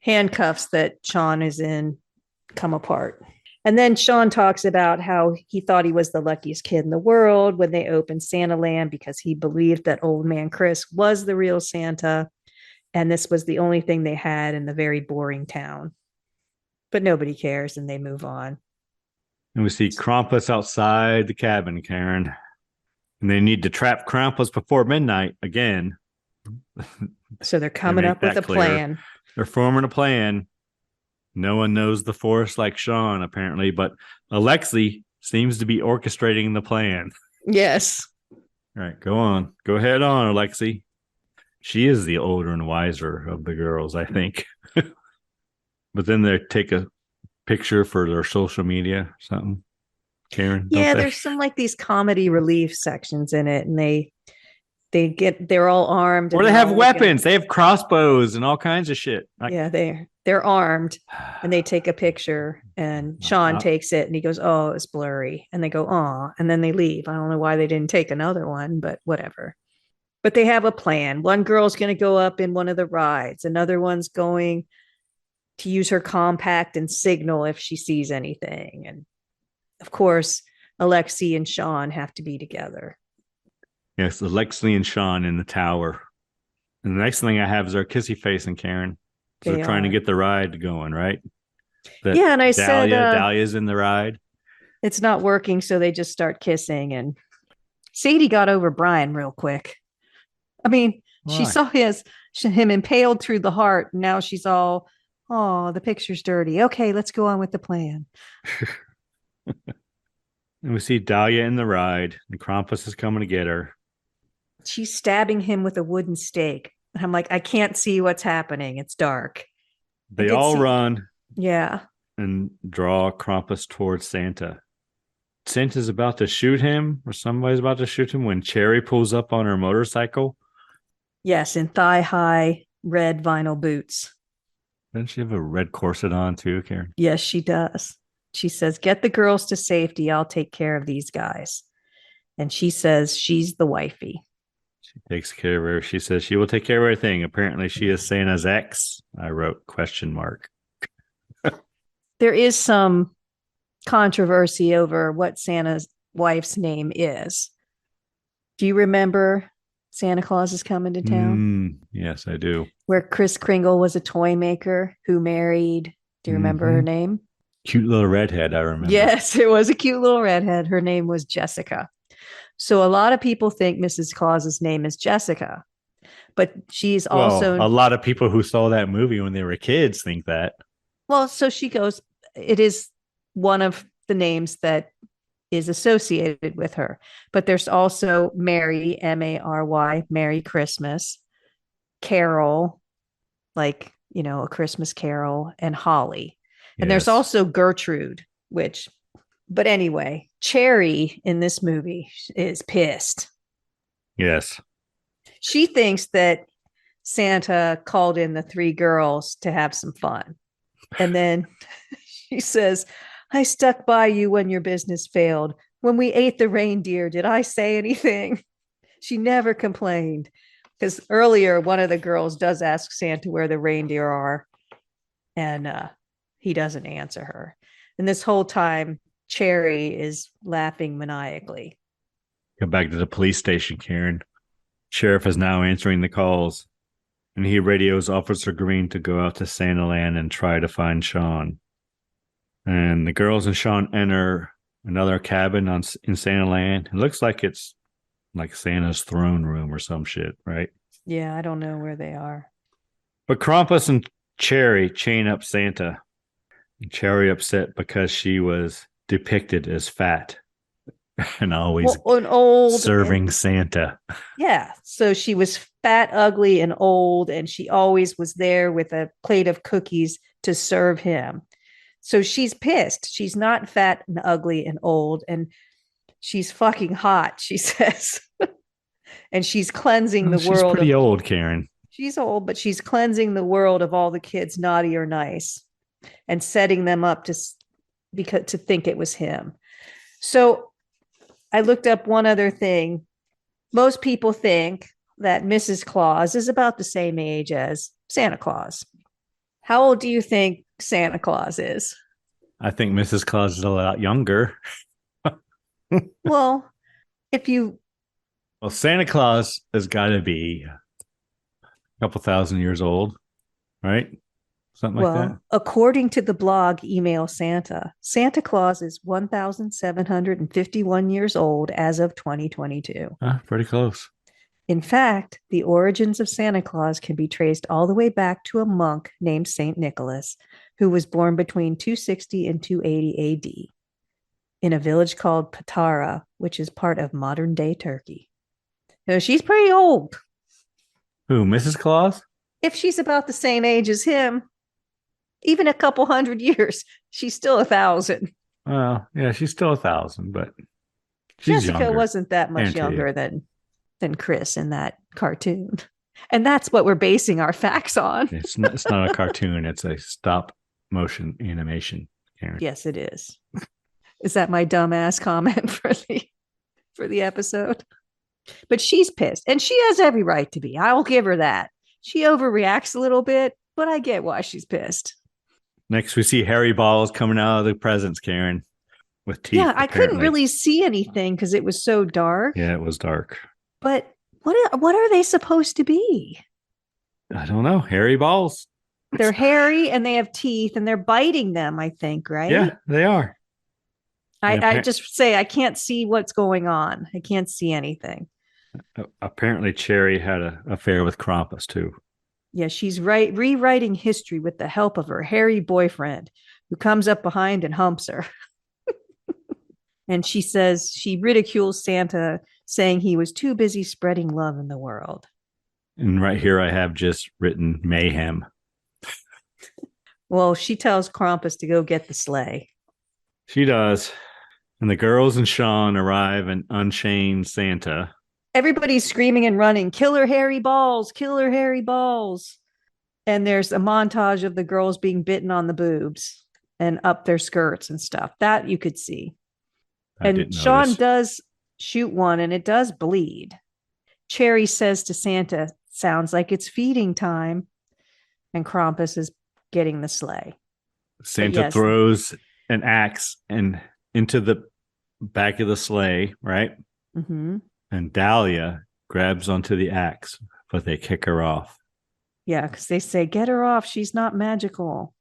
handcuffs that Sean is in come apart. And then Sean talks about how he thought he was the luckiest kid in the world when they opened Santa Land because he believed that old man Chris was the real Santa. And this was the only thing they had in the very boring town. But nobody cares and they move on. And we see Krampus outside the cabin, Karen. And they need to trap Krampus before midnight again. So they're coming up with a plan. They're forming a plan. No one knows the force like Sean, apparently, but Alexei seems to be orchestrating the plan. Yes. All right, go on. Go ahead on, Alexei. She is the older and wiser of the girls, I think. But then they take a picture for their social media or something. Karen? Yeah, there's some like these comedy relief sections in it, and they're all armed. Or they have weapons. They have crossbows and all kinds of shit. Yeah, they're armed, and they take a picture, and Sean takes it, and he goes, "Oh, it's blurry," and they go, "Oh," and then they leave. I don't know why they didn't take another one, but whatever. But they have a plan. One girl's going to go up in one of the rides. Another one's going to use her compact and signal if she sees anything. And of course, Alexei and Sean have to be together. Yes, Alexei and Sean in the tower. And the next thing I have is our kissy face and Karen. So they're trying to get the ride going, right? Yeah, and I said Dahlia's in the ride. It's not working, so they just start kissing. And Sadie got over Brian real quick. I mean, why? She saw him impaled through the heart. And now she's all, oh, the picture's dirty. Okay, let's go on with the plan. And we see Dahlia in the ride, and Krampus is coming to get her. She's stabbing him with a wooden stake. I'm like, I can't see what's happening. It's dark. They all run. Yeah. And draw Krampus towards Santa. Santa's about to shoot him, or somebody's about to shoot him when Cherry pulls up on her motorcycle. Yes, in thigh-high red vinyl boots. Doesn't she have a red corset on too, Karen? Yes, she does. She says, get the girls to safety. I'll take care of these guys. And she says she's the wifey. She takes care of her. She says she will take care of everything. Apparently she is Santa's ex. I wrote ? There is some controversy over what Santa's wife's name is. Do you remember Santa Claus is Coming to Town? Yes, I do. Where Kris Kringle was a toy maker who married, do you remember her name? Cute little redhead, I remember. Yes, it was a cute little redhead. Her name was Jessica. So a lot of people think Mrs. Claus's name is Jessica, but she's also... a lot of people who saw that movie when they were kids think that. Well, so she goes, it is one of the names that is associated with her. But there's also Mary, Mary, Merry Christmas, Carol, like, you know, A Christmas Carol, and Holly. And there's also Gertrude, but anyway, Cherry in this movie is pissed. Yes. She thinks that Santa called in the three girls to have some fun. And then she says, I stuck by you when your business failed. When we ate the reindeer, did I say anything? She never complained. Because earlier, one of the girls does ask Santa where the reindeer are. And he doesn't answer her. And this whole time, Cherry is laughing maniacally. Come back to the police station, Karen. Sheriff is now answering the calls. And he radios Officer Green to go out to Santa Land and try to find Sean. And the girls and Sean enter another cabin in Santa Land. It looks like it's like Santa's throne room or some shit, right? Yeah, I don't know where they are. But Krampus and Cherry chain up Santa. And Cherry upset because she was depicted as fat and always old serving Santa. Yeah, so she was fat, ugly, and old, and she always was there with a plate of cookies to serve him. So she's pissed. She's not fat and ugly and old, and she's fucking hot, she says. And she's cleansing the world. She's pretty old, Karen. She's old, but she's cleansing the world of all the kids, naughty or nice, and setting them up to think it was him. So I looked up one other thing. most people think that Mrs. Claus is about the same age as Santa Claus. How old do you think Santa Claus is? I think Mrs. Claus is a lot younger. Well, if you Well, Santa Claus has got to be a couple thousand years old, right? Something like that. according to the blog Email Santa, Santa Claus is 1,751 years old as of 2022. Pretty close. In fact, the origins of Santa Claus can be traced all the way back to a monk named Saint Nicholas, who was born between 260 and 280 AD in a village called Patara, which is part of modern-day Turkey. So she's pretty old. Who, Mrs. Claus? If she's about the same age as him, even a couple hundred years, she's still 1,000. Well, yeah, she's still 1,000, but she's Jessica younger. wasn't that much younger than Chris in that cartoon. And that's what we're basing our facts on. It's not a cartoon. It's a stop motion animation, Karen. Yes, it is. Is that my dumbass comment for the episode? But she's pissed, and she has every right to be. I will give her that. She overreacts a little bit, but I get why she's pissed. Next, we see Harry Balls coming out of the presents, Karen, with teeth. Yeah, I couldn't really see anything because it was so dark. Yeah, it was dark. But what are they supposed to be? I don't know. Harry Balls. They're hairy and they have teeth and they're biting them, I think, right? Yeah, they are. I just say I can't see what's going on. I can't see anything. Apparently, Cherry had an affair with Krampus, too. Yeah, she's rewriting history with the help of her hairy boyfriend who comes up behind and humps her. And she says she ridicules Santa, saying he was too busy spreading love in the world. And right here I have just written mayhem. Well, she tells Krampus to go get the sleigh. She does. And the girls and Sean arrive and unchain Santa. Everybody's screaming and running, killer Harry Balls, killer Harry Balls. And there's a montage of the girls being bitten on the boobs and up their skirts and stuff. That you could see. And Sean does shoot one and it does bleed. Cherry says to Santa, sounds like it's feeding time. And Krampus is getting the sleigh. Santa throws an axe into the back of the sleigh, right? Mm-hmm. And Dahlia grabs onto the axe, but they kick her off. Yeah, because they say, get her off. She's not magical.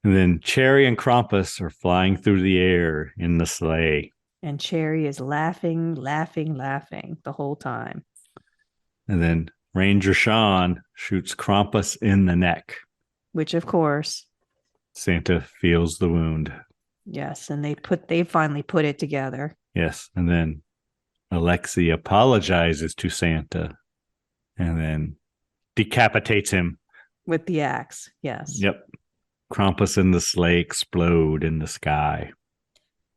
And then Cherry and Krampus are flying through the air in the sleigh. And Cherry is laughing the whole time. And then Ranger Sean shoots Krampus in the neck. Which, of course, Santa feels the wound. Yes, and they finally put it together. Yes, and then Alexei apologizes to Santa and then decapitates him. With the axe, yes. Yep. Krampus and the sleigh explode in the sky.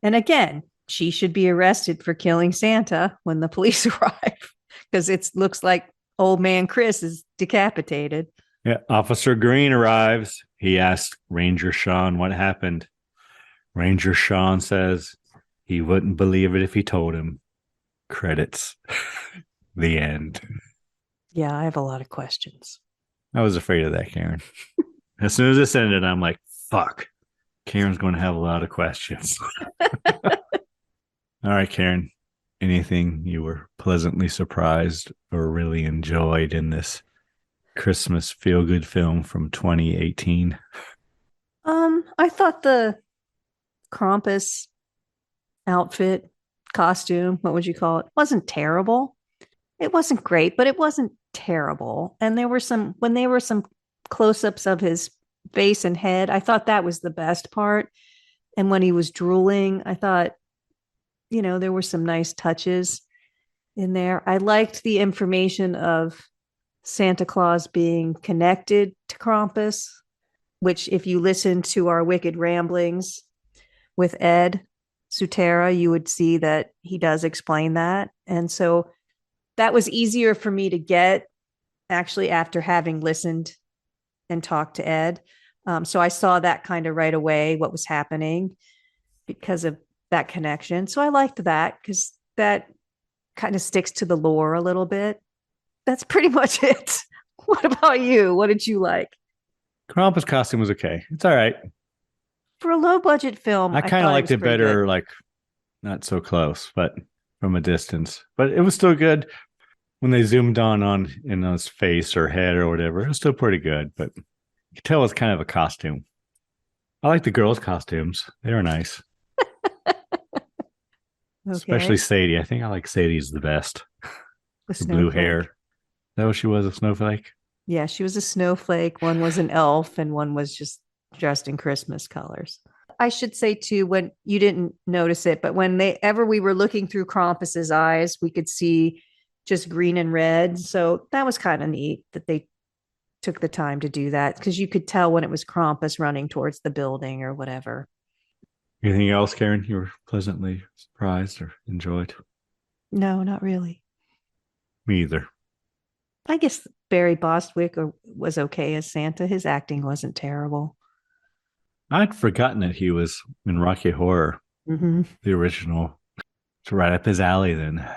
And again, she should be arrested for killing Santa when the police arrive because it looks like old man Chris is decapitated. Yeah, Officer Green arrives. He asks Ranger Sean what happened. Ranger Sean says he wouldn't believe it if he told him. Credits. The end. Yeah, I have a lot of questions. I was afraid of that, Karen. As soon as this ended, I'm like, fuck. Karen's going to have a lot of questions. All right, Karen. Anything you were pleasantly surprised or really enjoyed in this Christmas feel-good film from 2018? I thought the Krampus outfit, costume, what would you call it, wasn't terrible. It wasn't great, but it wasn't terrible. And there were some close-ups of his face and head, I thought that was the best part. And when he was drooling, I thought, there were some nice touches in there. I liked the information of Santa Claus being connected to Krampus, which if you listen to our Wicked Ramblings with Ed Sutera, you would see that he does explain that. And so that was easier for me to get actually after having listened and talked to Ed. So I saw that kind of right away, what was happening because of that connection. So I liked that because that kind of sticks to the lore a little bit. That's pretty much it. What about you? What did you like? Krampus costume was okay. It's all right. For a low budget film, I kind of liked it better, good. like not so close, but from a distance. But it was still good when they zoomed on in his face or head or whatever. It was still pretty good, but you could tell it's kind of a costume. I like the girls' costumes. They were nice. Okay. Especially Sadie. I think I like Sadie's the best. The blue hair. Is that what she was, a snowflake? Yeah, she was a snowflake. One was an elf and one was just dressed in Christmas colors. I should say too, when you didn't notice it, but whenever we were looking through Krampus's eyes, we could see just green and red. So that was kind of neat that they took the time to do that, because you could tell when it was Krampus running towards the building or whatever. Anything else, Karen, you were pleasantly surprised or enjoyed? No, not really. Me either. I guess Barry Bostwick was okay as Santa. His acting wasn't terrible. I'd forgotten that he was in Rocky Horror, the original. It's right up his alley then. All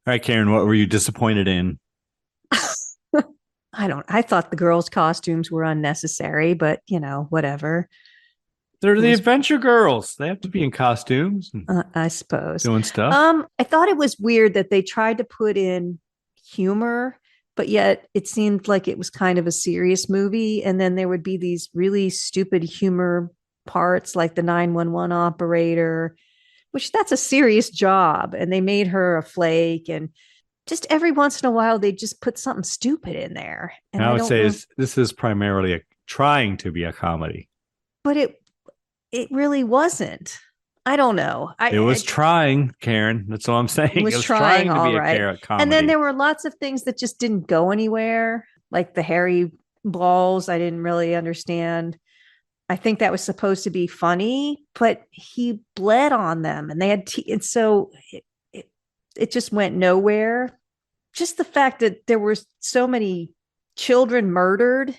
right, Karen, what were you disappointed in? I thought the girls' costumes were unnecessary, but whatever. They're the adventure girls. They have to be in costumes. I suppose. Doing stuff. I thought it was weird that they tried to put in humor, but yet it seemed like it was kind of a serious movie. And then there would be these really stupid humor parts, like the 911 operator, which that's a serious job. And they made her a flake. And just every once in a while, they just put something stupid in there. And I would say this is primarily trying to be a comedy. But it really wasn't. I don't know. It was trying, Karen. That's all I'm saying. It was trying to be a comedy. And then there were lots of things that just didn't go anywhere, like the hairy balls. I didn't really understand. I think that was supposed to be funny, but he bled on them, and they had and so it just went nowhere. Just the fact that there were so many children murdered,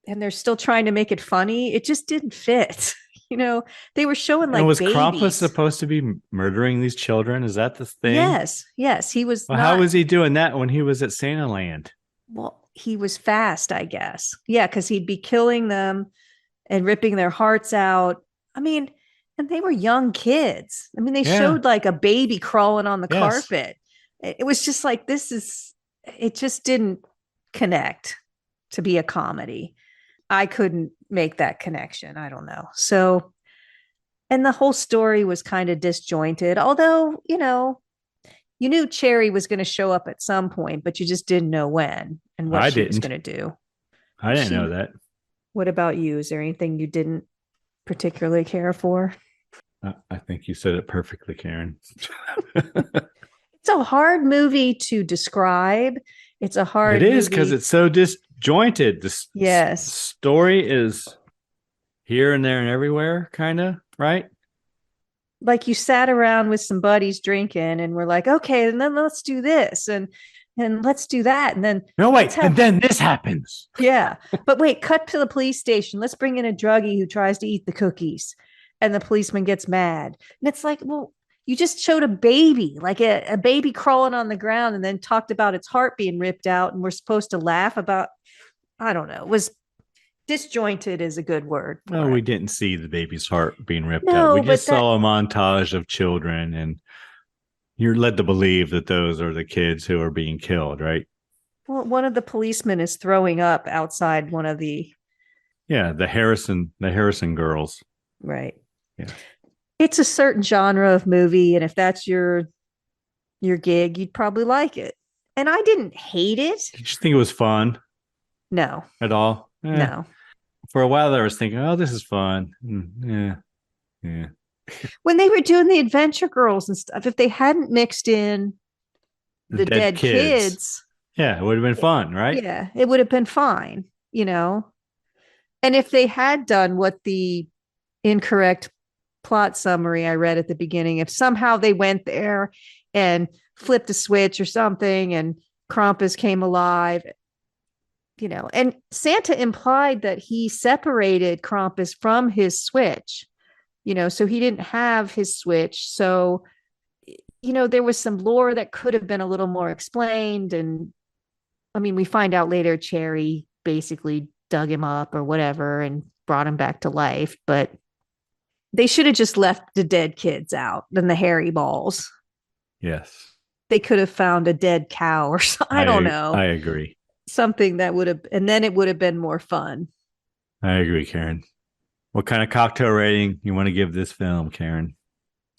and they're still trying to make it funny, it just didn't fit. They were showing like, and was babies. Krampus supposed to be murdering these children? Is that the thing? Yes, he was. Well, how was he doing that when he was at Santa Land? Well, he was fast, I guess. Yeah, because he'd be killing them and ripping their hearts out. I mean, and they were young kids. I mean, they showed like a baby crawling on the carpet. It was just like, it just didn't connect to be a comedy. I couldn't make that connection. I don't know. So, and the whole story was kind of disjointed, although, you knew Cherry was going to show up at some point, but you just didn't know when and what she was going to do. I didn't know that. What about you? Is there anything you didn't particularly care for? I think you said it perfectly, Karen. It's a hard movie to describe. It is because it's so disjointed. The story is here and there and everywhere, kind of, right? Like you sat around with some buddies drinking and we're like, okay, and then let's do this and let's do that. And then and then this happens. Yeah. But wait, cut to the police station. Let's bring in a druggie who tries to eat the cookies. And the policeman gets mad. And it's like, well, you just showed a baby, like a baby crawling on the ground, and then talked about its heart being ripped out. And we're supposed to laugh about, I don't know, it was disjointed is a good word. No, we didn't see the baby's heart being ripped out. We just saw a montage of children, and you're led to believe that those are the kids who are being killed, right? Well, one of the policemen is throwing up outside one of the... Yeah, the Harrison girls. Right. Yeah. It's a certain genre of movie, and if that's your gig, you'd probably like it. And I didn't hate it. Did you think it was fun? No. At all? No. For a while there, I was thinking, oh, this is fun. Yeah. When they were doing the Adventure Girls and stuff, if they hadn't mixed in the dead kids. Yeah, it would have been fun, right? Yeah, it would have been fine, And if they had done what the incorrect plot summary I read at the beginning, if somehow they went there and flipped a switch or something and Krampus came alive, and Santa implied that he separated Krampus from his switch, so he didn't have his switch. So there was some lore that could have been a little more explained. And I mean, we find out later Cherry basically dug him up or whatever and brought him back to life. But they should have just left the dead kids out than the hairy balls. Yes. They could have found a dead cow or something. I don't know. I agree. Something that would have, and then it would have been more fun. I agree, Karen. What kind of cocktail rating you want to give this film, Karen?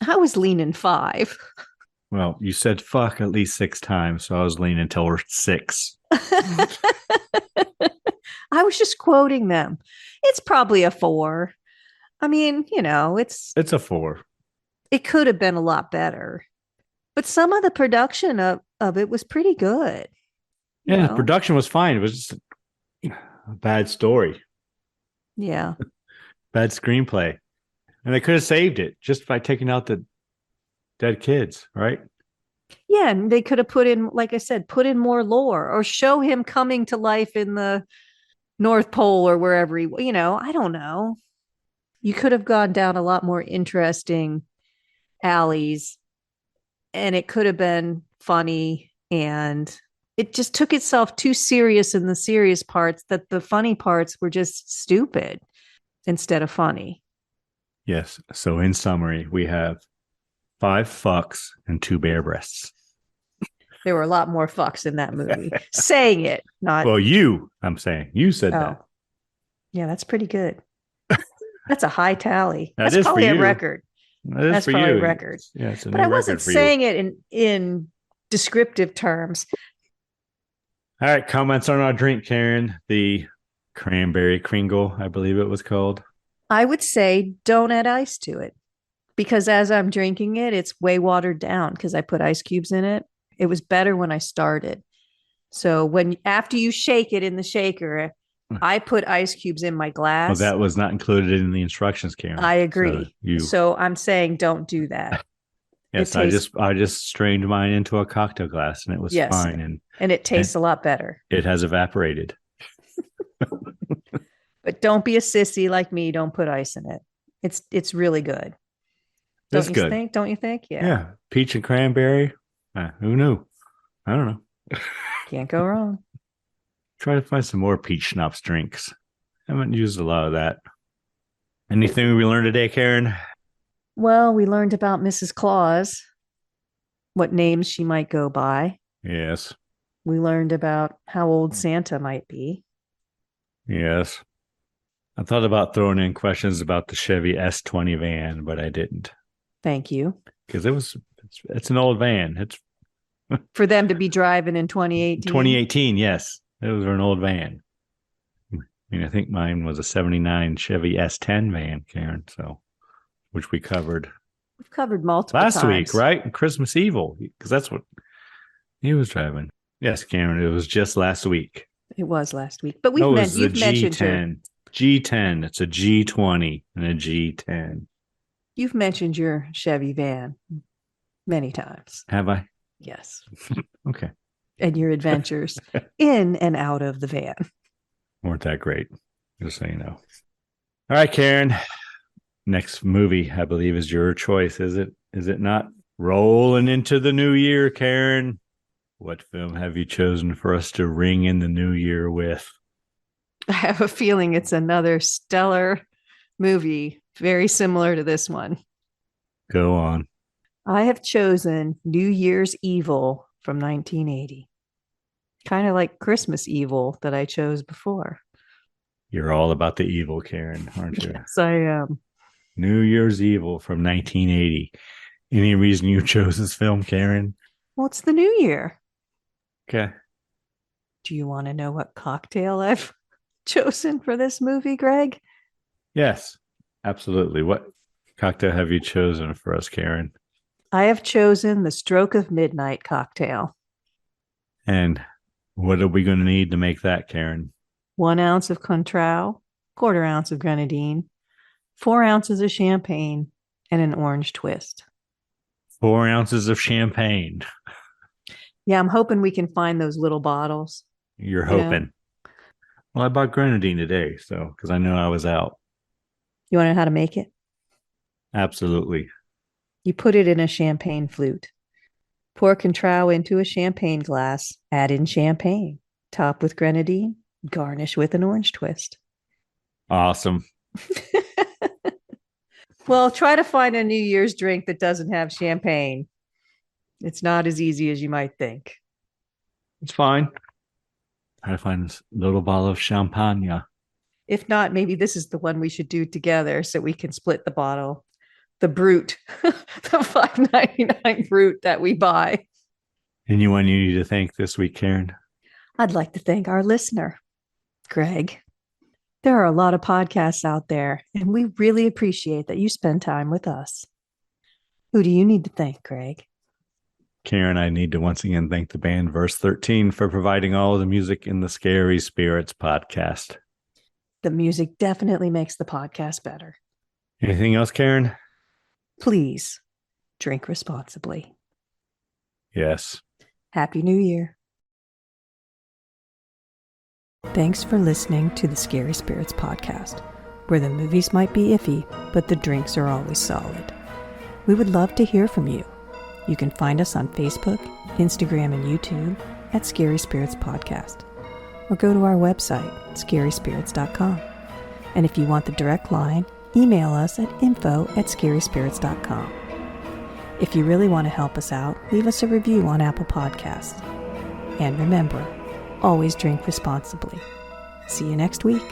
I was leaning 5. Well, you said fuck at least 6 times, so I was leaning toward 6. I was just quoting them. It's probably a 4. I mean, it's a 4. It could have been a lot better, but some of the production of it was pretty good. Yeah, the production was fine. It was just a bad story. Yeah. Bad screenplay. And they could have saved it just by taking out the dead kids, right? Yeah, and they could have put in, like I said, put in more lore or show him coming to life in the North Pole or wherever he, I don't know. You could have gone down a lot more interesting alleys and it could have been funny, and it just took itself too serious in the serious parts that the funny parts were just stupid instead of funny. Yes. So in summary, we have 5 fucks and 2 bare breasts. There were a lot more fucks in that movie. Saying it, not. Well, I'm saying you said that. Yeah, that's pretty good. That's a high tally. That's probably a record. That's probably a record. Yeah, it's a but I wasn't saying it in descriptive terms. All right, comments on our drink, Karen. The Cranberry Kringle, I believe it was called. I would say don't add ice to it, because as I'm drinking it, it's way watered down because I put ice cubes in it. It was better when I started. So after you shake it in the shaker, I put ice cubes in my glass. Well, that was not included in the instructions, Karen. I agree. So I'm saying don't do that. Yes, I just strained mine into a cocktail glass and it was fine. And it tastes a lot better. It has evaporated. But don't be a sissy like me. Don't put ice in it. It's really good. Don't you think? Yeah. Yeah. Peach and cranberry. Who knew? I don't know. Can't go wrong. Try to find some more peach schnapps drinks. I haven't used a lot of that. Anything we learned today, Karen? Well, we learned about Mrs. Claus, what names she might go by. Yes. We learned about how old Santa might be. Yes. I thought about throwing in questions about the Chevy S20 van, but I didn't. Thank you. Because it's an old van. It's for them to be driving in 2018. 2018, yes. It was an old van. I mean, I think mine was a 79 Chevy S10 van, Karen, which we covered. We've covered multiple last times. Week, right? Christmas Evil, because that's what he was driving. Yes, Karen, it was just last week. It was last week. But you've mentioned G10. It's a G20 and a G10. You've mentioned your Chevy van many times. Have I? Yes. Okay. And your adventures in and out of the van. Weren't that great, just so you know. All right, Karen. Next movie, I believe, is your choice, is it? Is it not? Rolling into the new year, Karen. What film have you chosen for us to ring in the new year with? I have a feeling it's another stellar movie, very similar to this one. Go on. I have chosen New Year's Evil from 1980. Kind of like Christmas Evil that I chose before. You're all about the evil, Karen, aren't you? Yes, I am. New Year's Evil from 1980. Any reason you chose this film, Karen? Well, it's the new year. Okay. Do you want to know what cocktail I've chosen for this movie, Greg? Yes, absolutely. What cocktail have you chosen for us, Karen? I have chosen the Stroke of Midnight cocktail. And what are we going to need to make that, Karen? 1 ounce of Contral, 1/4 ounce of grenadine, 4 ounces of champagne, and an orange twist. 4 ounces of champagne. Yeah, I'm hoping we can find those little bottles. You're hoping. Well, I bought grenadine today, because I know I was out. You want to know how to make it? Absolutely. You put it in a champagne flute. Pour Contrao into a champagne glass. Add in champagne. Top with grenadine. Garnish with an orange twist. Awesome. Well, try to find a New Year's drink that doesn't have champagne. It's not as easy as you might think. It's fine. Try to find this little bottle of champagne. If not, maybe this is the one we should do together so we can split the bottle. The Brute, the $5.99 Brute that we buy. Anyone you need to thank this week, Karen? I'd like to thank our listener, Greg. There are a lot of podcasts out there, and we really appreciate that you spend time with us. Who do you need to thank, Greg? Karen, I need to once again thank the band Verse 13 for providing all of the music in the Scary Spirits podcast. The music definitely makes the podcast better. Anything else, Karen? Please drink responsibly. Yes. Happy New Year. Thanks for listening to the Scary Spirits podcast, where the movies might be iffy, but the drinks are always solid. We would love to hear from you. You can find us on Facebook, Instagram, and YouTube at Scary Spirits Podcast, or go to our website, scaryspirits.com. And if you want the direct line, email us at info@scaryspirits.com. If you really want to help us out, leave us a review on Apple Podcasts. And remember, always drink responsibly. See you next week.